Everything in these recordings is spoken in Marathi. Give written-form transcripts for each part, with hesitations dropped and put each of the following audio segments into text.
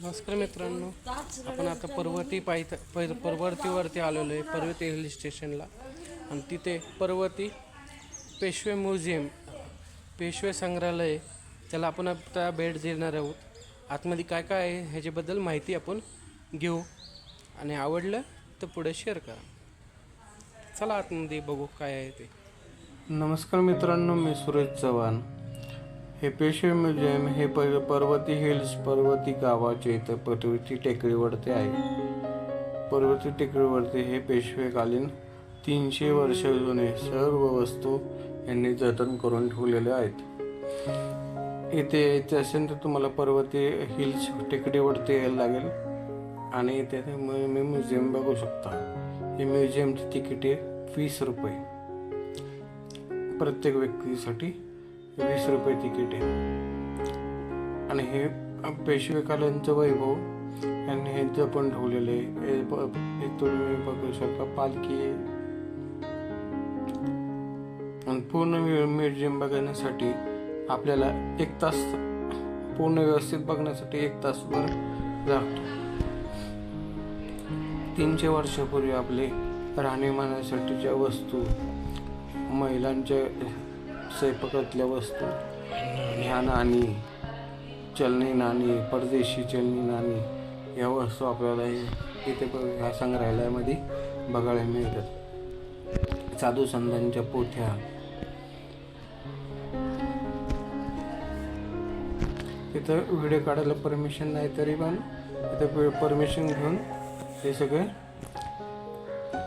नमस्कार मित्रांनो, आपण आता पर्वतीवरती आलेलो आहे, पर्वती हिल स्टेशनला. आणि तिथे पर्वती पेशवे म्युझियम, पेशवे संग्रहालय, त्याला आपण आता भेट देणार आहोत. आतमध्ये काय काय आहे ह्याच्याबद्दल माहिती आपण घेऊ आणि आवडलं तर पुढे शेअर करा. चला आतमध्ये बघू काय आहे ते. नमस्कार मित्रांनो, मी सुरेश चव्हाण. हे पेशवे म्युझियम हे पर्वती हिल्स, पर्वती गावाचे इथं पर्वती टेकडीवरती आहे. पर्वती टेकडीवरती हे पेशवेकालीन 300 वर्ष जुने सर्व वस्तू यांनी जतन करून ठेवलेले आहेत. इथे यायचे असेल तर तुम्हाला पर्वती हिल्स टेकडीवरती यायला लागेल आणि इथे तुम्ही म्युझियम बघू शकता. हे म्युझियमची तिकीट आहे 20 रुपये. प्रत्येक व्यक्तीसाठी 20 रुपये तिकीट आहे. आणि हे पेशवेकालीनचं वैभव यांनी हे जपून ठेवलेले हे तुम्ही बघू शकता. पालखी आहे. आणि पूर्ण म्युझियम बघण्यासाठी आपल्याला 1 तास, पूर्ण व्यवस्थित बघण्यासाठी 1 तासभर लागतो. 300 वर्षापूर्वी आपले राहणीमानासाठीच्या वस्तू, महिलांच्या स्वयंपाकातल्या वस्तू, ह्या नाणी, चलनी नाणी, परदेशी चलनी नाणी, या वस्तू आपल्याला इथे ह्या संग्रहालयामध्ये बघायला मिळतात. साधू संतांच्या पोथ्या, इथं व्हिडिओ काढायला परमिशन नाही, तरी पण इथं परमिशन घेऊन हे सगळे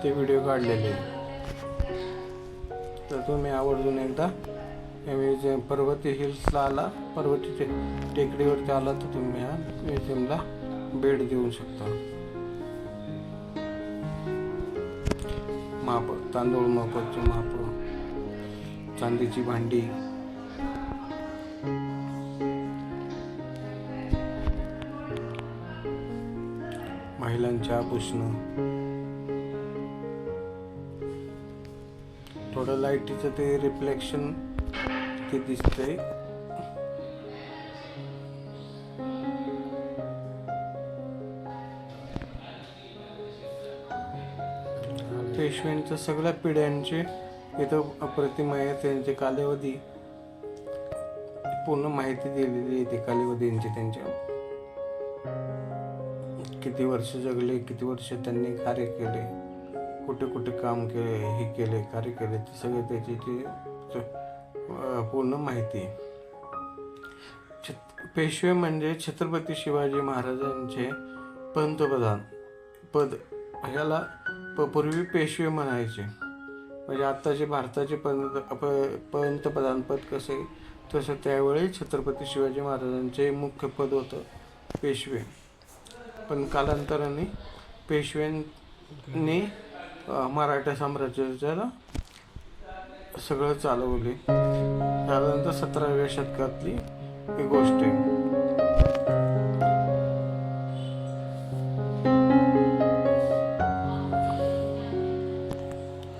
ते व्हिडिओ काढलेले. तर तुम्ही आवर्जून एकदा म्युझियम पर्वती हिल्सला आला, पर्वती टेकडीवरती आला तर तुम्ही ह्या म्युझियमला भेट देऊ शकता. माप, तांदूळ मापाची माप, चांदीची भांडी, महिलांच्या आभूषणं. थोडं लाईटीचं ते रिफ्लेक्शन ते दिसतंय. पेशव्यांच्या सगळ्या पिढ्यांचे इथं प्रतिमा आहे. त्यांचे कालावधी पूर्ण माहिती दिलेली आहे. ते कालावधींची, त्यांच्या किती वर्ष जगले, किती वर्ष त्यांनी कार्य केले, कुठे कुठे काम केले, हे केले, कार्य केले, ते सगळे त्याची पूर्ण माहिती. पेशवे म्हणजे छत्रपती शिवाजी महाराजांचे पंतप्रधान पद. ह्याला पूर्वी पेशवे म्हणायचे. म्हणजे आत्ताचे भारताचे पंतप्रधान पद कसे, तसं त्यावेळी छत्रपती शिवाजी महाराजांचे मुख्य पद होतं पेशवे. पण कालांतराने पेशव्यांनी मराठा साम्राज्याला सगळं चालवले. त्यानंतर 17व्या शतकातली ही गोष्ट आहे.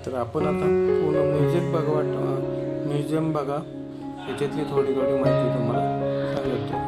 तर आपण आता पूर्ण म्युझियम बघा. याच्यातली थोडी माहिती तुम्हाला सांगतो.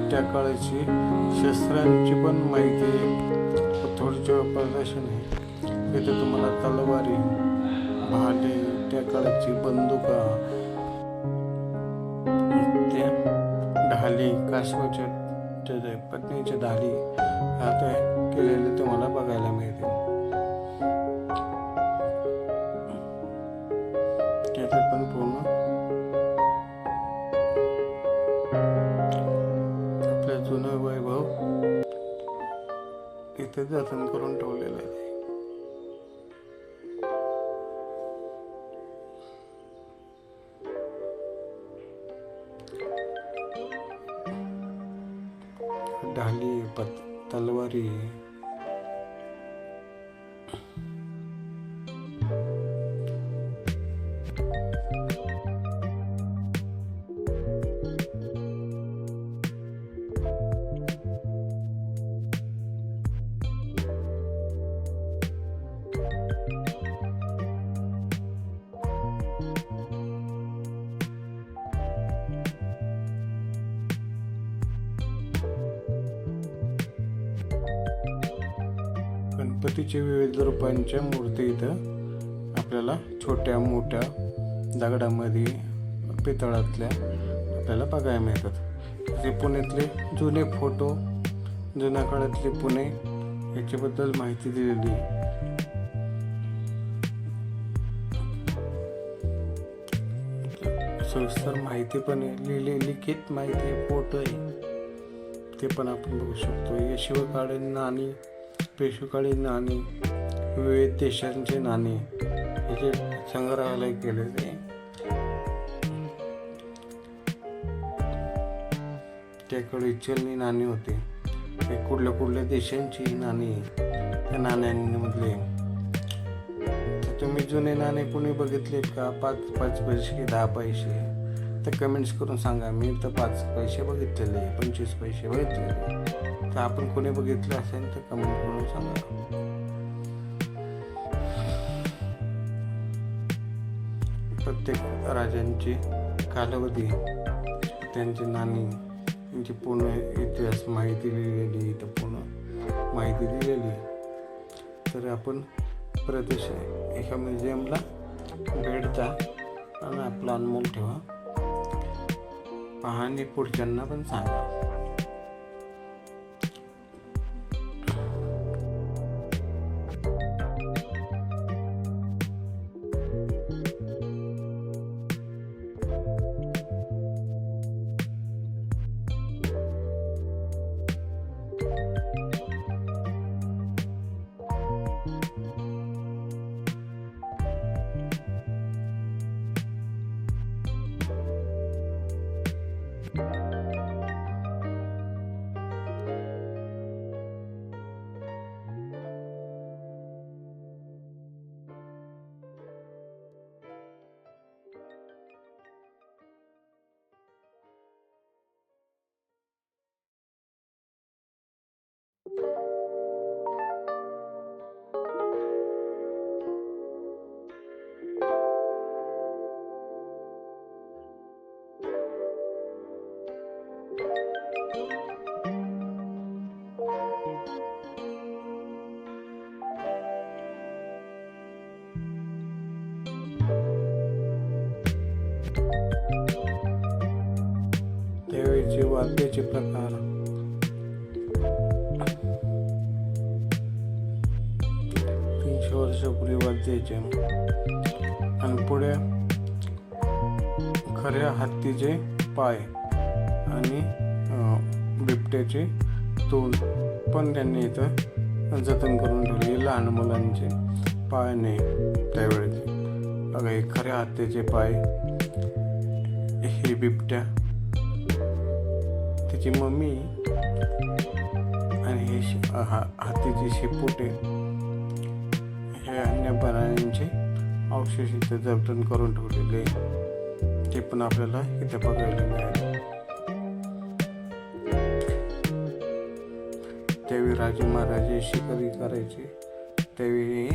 त्या काळाची शस्त्रांची पण माहिती थोडीचे प्रदर्शन आहे. इथे तुम्हाला तलवारी, भाले, त्या काळाची बंदुका, त्या ढाली, कासवाच्या पत्नीच्या ढाली आता केलेले तुम्हाला बघायला मिळते. त्याचे पण पूर्ण आपलं जुनं वैभव इथे जतन करून ठेवलेलं आहे. ढाली, तलवारी, गणपतीचे विविध रूपांच्या मूर्ती इथं आपल्याला छोट्या मोठ्या दगडामध्ये पितळातल्या आपल्याला बघायला मिळतात. ते पुण्यातले जुने फोटो, जुन्या काळातले पुणे याच्याबद्दल माहिती दिलेली. सविस्तर माहिती पण आहे, लिखित माहिती आहे, फोटो आहे, ते पण आपण बघू शकतो. या शिवकालीन नाणी, पेशवेकालीन नाणी, विविध देशांचे नाणे याचे संग्रहालय केलेले. त्याकडे चलनी नाणी होते, ते कुठल्या देशांची नाणी, त्या नाण्यांमधले. तुम्ही जुने नाणे कोणी बघितलेत का? 5 पैसे, 10 पैसे, तर कमेंट्स करून सांगा. मी तर 5 पैसे बघितलेले, 25 पैसे बघितलेले. तर आपण कोणी बघितलं असेल तर कमेंट करून सांगा. प्रत्येक राजांची कालावधी, त्यांची नाणी, त्यांची पूर्ण इतिहास माहिती लिहिलेली, तर पूर्ण माहिती दिलेली. तर आपण प्रदेश एका म्युझियमला भेट द्या आणि आपला अनमोल ठेवा. पहा आणि पुढच्यांना पण सांगा. त्यावेळीचे वाद्याचे प्रकार, 300 वर्षापूर्वी वाद्याचे, आणि पुढे खऱ्या हत्तीचे पाय आणि बिबट्याचे तोंड पण त्यांनी इथं जतन करून ठेवले. लहान मुलांचे पाय नाही त्यावेळेचे. बघा, हे खऱ्या हत्तीचे पाय, हे बिबट्या, त्याची मम्मी, आणि हे हातीचे शेपुटे, हे अन्य प्राण्यांचे अवशेष इथे जतन करून ठेवलेले, ते पण आपल्याला इथे बघायला मिळाले. त्यावेळी राजे महाराजे शिकारी करायचे, त्यावेळी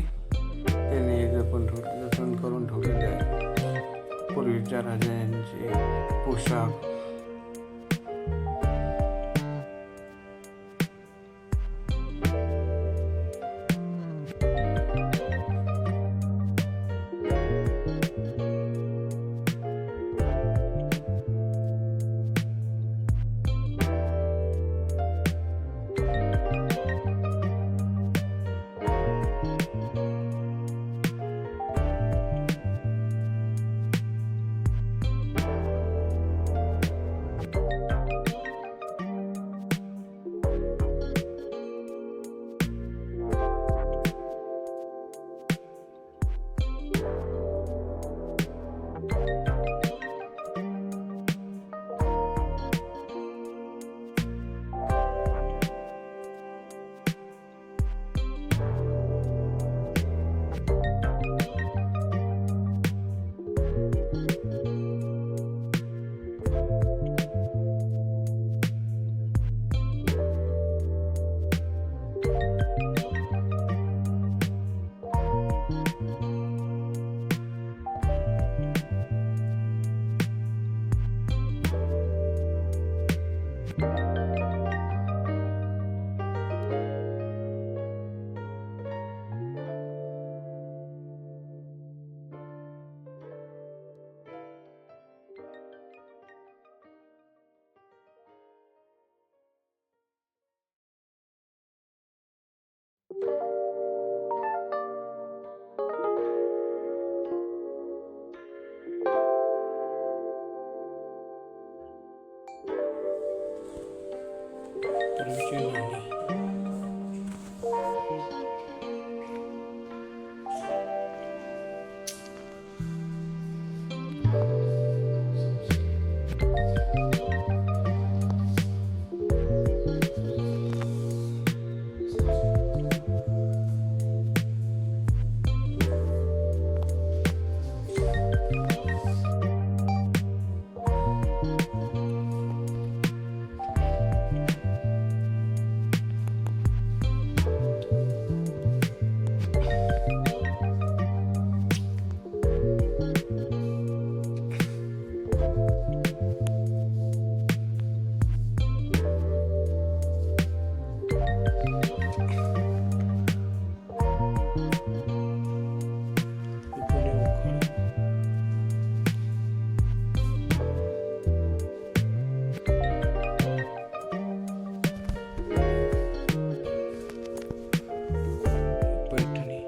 त्यांनी हे जतन करून ठेवलेले आहे. पूर्वीच्या राजांचे पोशाख, पूर्वीची नाणी. पैठणी,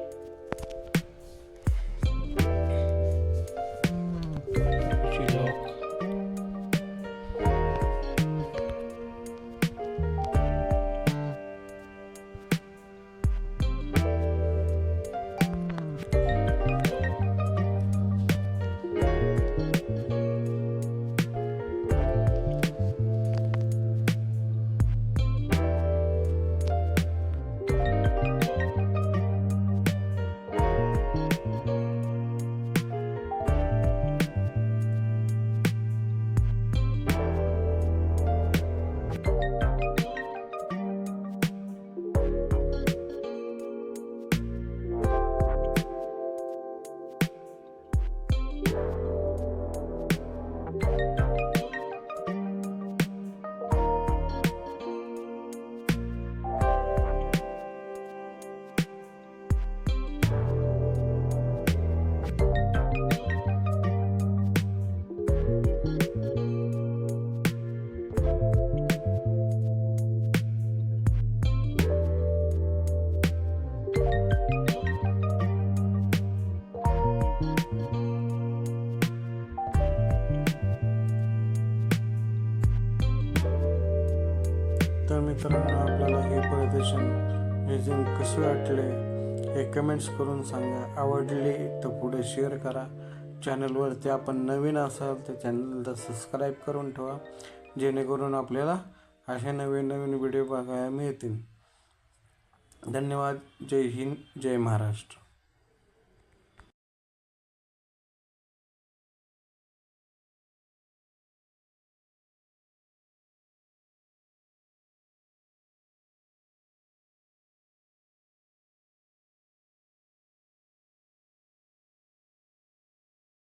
लॉक, तर मित्रांनो, आपल्याला हे प्रदर्शन म्युझियम कसे वाटले हे कमेंट्स करून सांगा. आवडले तर पुढे शेअर करा. चॅनलवरती आपण नवीन असाल तर चॅनलला सबस्क्राईब करून ठेवा, जेणेकरून आपल्याला असे नवीन नवीन व्हिडिओ बघायला मिळतील. धन्यवाद. जय हिंद, जय महाराष्ट्र.